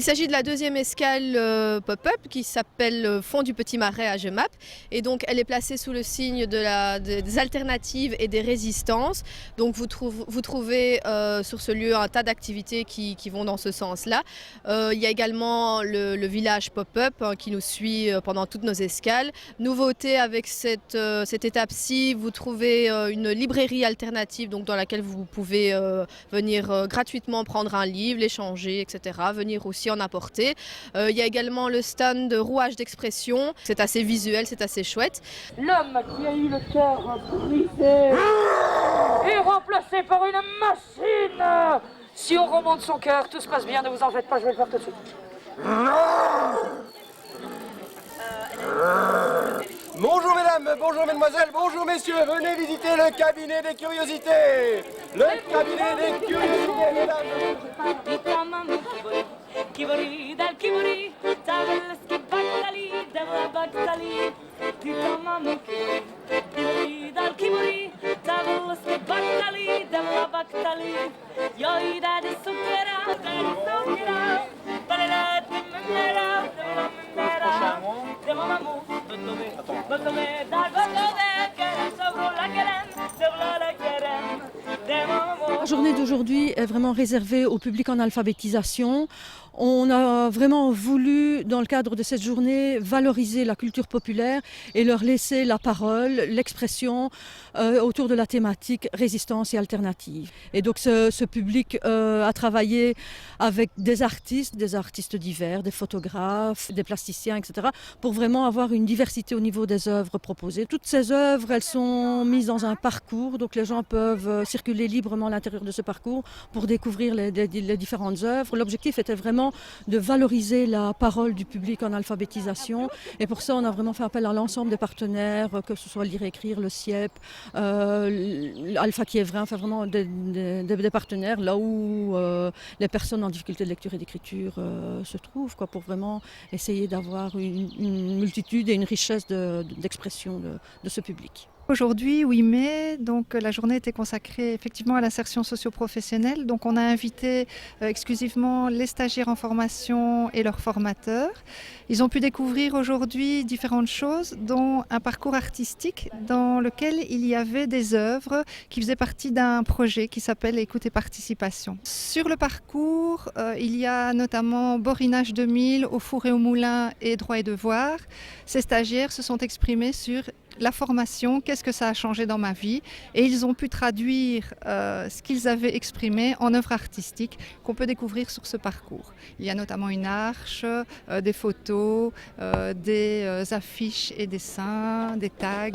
Il s'agit de la deuxième escale pop-up qui s'appelle Fond du Petit Marais à Gemap. Et donc elle est placée sous le signe des alternatives et des résistances. Donc vous trouvez sur ce lieu un tas d'activités qui vont dans ce sens-là. Il y a également le village pop-up qui nous suit pendant toutes nos escales. Nouveauté avec cette étape-ci, vous trouvez une librairie alternative donc dans laquelle vous pouvez venir gratuitement prendre un livre, l'échanger, etc. Venir aussi en apporter. Il y a également le stand de rouage d'expression. C'est assez visuel, c'est assez chouette. L'homme qui a eu le cœur brisé est remplacé par une machine. Si on remonte son cœur, tout se passe bien, ne vous en faites pas, je vais le faire tout de suite. Bonjour mesdames, bonjour mesdemoiselles, bonjour messieurs, venez visiter le cabinet des curiosités. Le cabinet des curiosités, mesdames. Kibori dal kibori, tavel skibaktali, devla baktali, titamamu kibori dal kibori, tavel skibaktali, devla baktali, yoi da de sukera, balala dimera, demamamu, botome dal botome, kerem sobro la kerem, devla la kerem, demamamu. La journée d'aujourd'hui est vraiment réservée au public en alphabétisation. On a vraiment voulu, dans le cadre de cette journée, valoriser la culture populaire et leur laisser la parole, l'expression autour de la thématique résistance et alternative. Et donc ce public a travaillé avec des artistes divers, des photographes, des plasticiens, etc., pour vraiment avoir une diversité au niveau des œuvres proposées. Toutes ces œuvres, elles sont mises dans un parcours, donc les gens peuvent circuler librement à l'intérieur de ce parcours pour découvrir les différentes œuvres. L'objectif était vraiment de valoriser la parole du public en alphabétisation. Et pour ça, on a vraiment fait appel à l'ensemble des partenaires, que ce soit Lire Écrire, le CIEP, Alpha qui est vrai, enfin vraiment des partenaires là où les personnes en difficulté de lecture et d'écriture se trouvent, quoi, pour vraiment essayer d'avoir une multitude et une richesse d'expression de ce public. Aujourd'hui, 8 mai, donc la journée était consacrée effectivement à l'insertion socio-professionnelle. Donc on a invité exclusivement les stagiaires en formation et leurs formateurs. Ils ont pu découvrir aujourd'hui différentes choses, dont un parcours artistique dans lequel il y avait des œuvres qui faisaient partie d'un projet qui s'appelle Écoute et Participation. Sur le parcours, il y a notamment Borinage 2000, Au four et au moulin et Droit et devoir. Ces stagiaires se sont exprimés sur la formation, qu'est-ce que ça a changé dans ma vie, et ils ont pu traduire ce qu'ils avaient exprimé en œuvres artistiques qu'on peut découvrir sur ce parcours. Il y a notamment une arche, des photos, des affiches et dessins, des tags.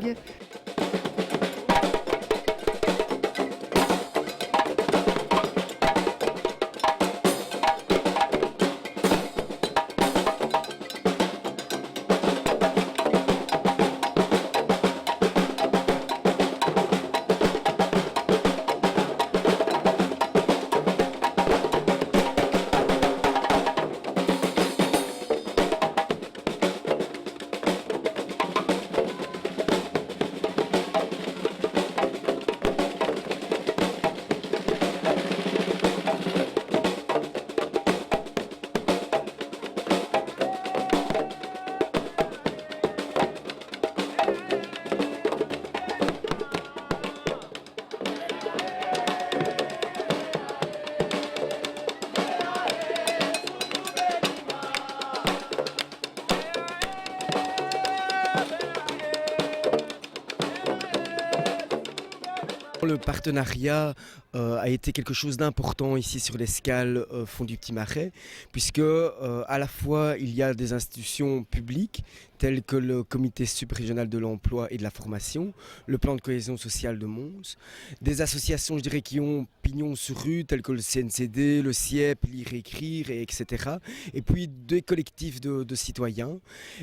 Le partenariat a été quelque chose d'important ici sur l'escale Fond du Petit Marais, puisque à la fois il y a des institutions publiques telles que le Comité subrégional de l'emploi et de la formation, le plan de cohésion sociale de Mons, des associations, je dirais, qui ont pignon sur rue telles que le CNCD, le CIEP, Lire et Écrire, etc. Et puis des collectifs de citoyens.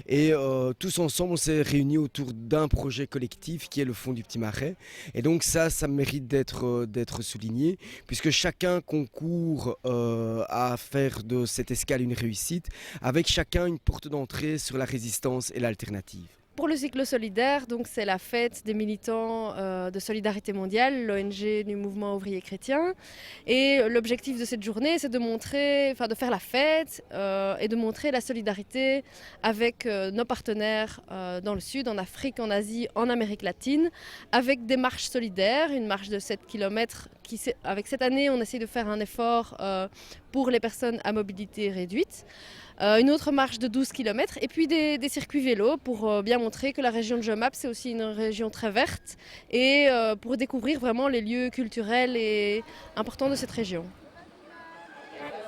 Et tous ensemble, on s'est réunis autour d'un projet collectif qui est le Fond du Petit Marais. Et donc ça mérite d'être souligné, puisque chacun concourt à faire de cette escale une réussite, avec chacun une porte d'entrée sur la résistance et l'alternative. Pour le cyclo solidaire, donc c'est la fête des militants de Solidarité mondiale, l'ONG du mouvement ouvrier chrétien. Et l'objectif de cette journée, c'est de montrer, de faire la fête et de montrer la solidarité avec nos partenaires dans le Sud, en Afrique, en Asie, en Amérique latine, avec des marches solidaires, une marche de 7 km. Avec cette année, on essaie de faire un effort pour les personnes à mobilité réduite. Une autre marche de 12 km et puis des circuits vélos pour bien montrer que la région de Jemap, c'est aussi une région très verte et pour découvrir vraiment les lieux culturels et importants de cette région.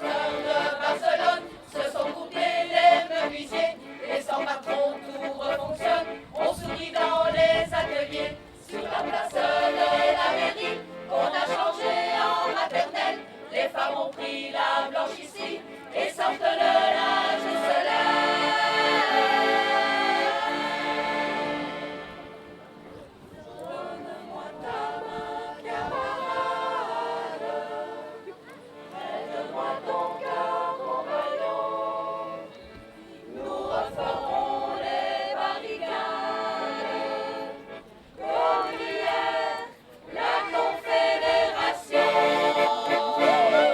Barcelone se sont groupés les menuisiers et sans patron tout refonctionne. On sourit dans les ateliers sur la place de la mairie qu'on a changé en maternelle. Les femmes ont pris la blanche ici et sortent le linge au soleil. Donne-moi ta main, camarade, aide-moi ton cœur, compagnon. Nous referons les barricades comme hier, la Confédération.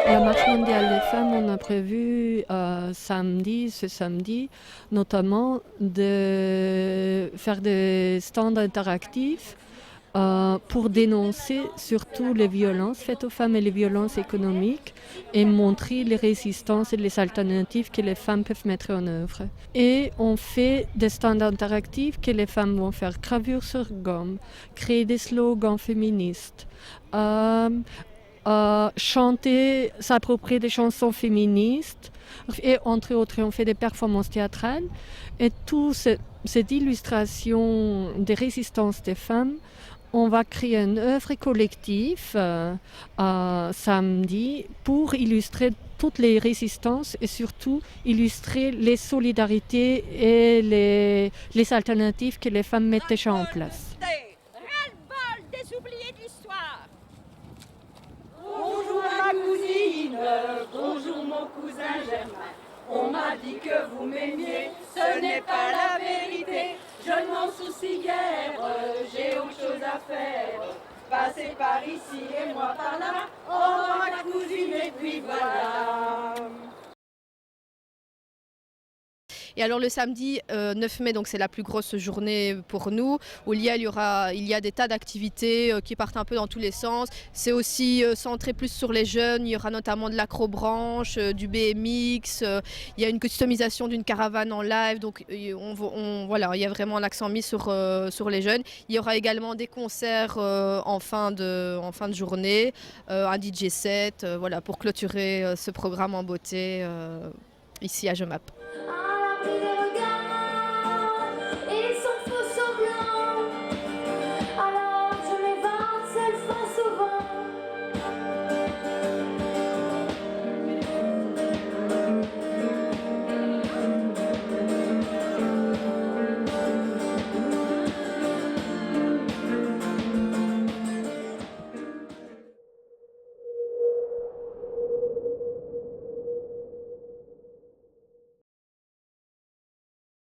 La marche mondiale des femmes, on a prévu ce samedi, notamment de faire des stands interactifs pour dénoncer surtout les violences faites aux femmes et les violences économiques et montrer les résistances et les alternatives que les femmes peuvent mettre en œuvre. Et on fait des stands interactifs que les femmes vont faire gravure sur gomme, créer des slogans féministes, chanter, s'approprier des chansons féministes et entre autres on fait des performances théâtrales et toute cette illustration des résistances des femmes, on va créer une œuvre collective samedi pour illustrer toutes les résistances et surtout illustrer les solidarités et les alternatives que les femmes mettent déjà en place. Ras-le-bol des oubliés de l'histoire. Bonjour ma cousine, bonjour mon cousin Germain. On m'a dit que vous m'aimiez, ce n'est pas la vérité. Je ne m'en soucie guère, j'ai autre chose à faire. Passez par ici et moi par là, au revoir ma cousine et puis voilà. Et alors le samedi 9 mai, donc c'est la plus grosse journée pour nous, où il y a des tas d'activités qui partent un peu dans tous les sens. C'est aussi centré plus sur les jeunes, il y aura notamment de l'acrobranche, du BMX, il y a une customisation d'une caravane en live, donc voilà, il y a vraiment l'accent mis sur les jeunes. Il y aura également des concerts en fin de journée, un DJ set, voilà, pour clôturer ce programme en beauté ici à Jemap.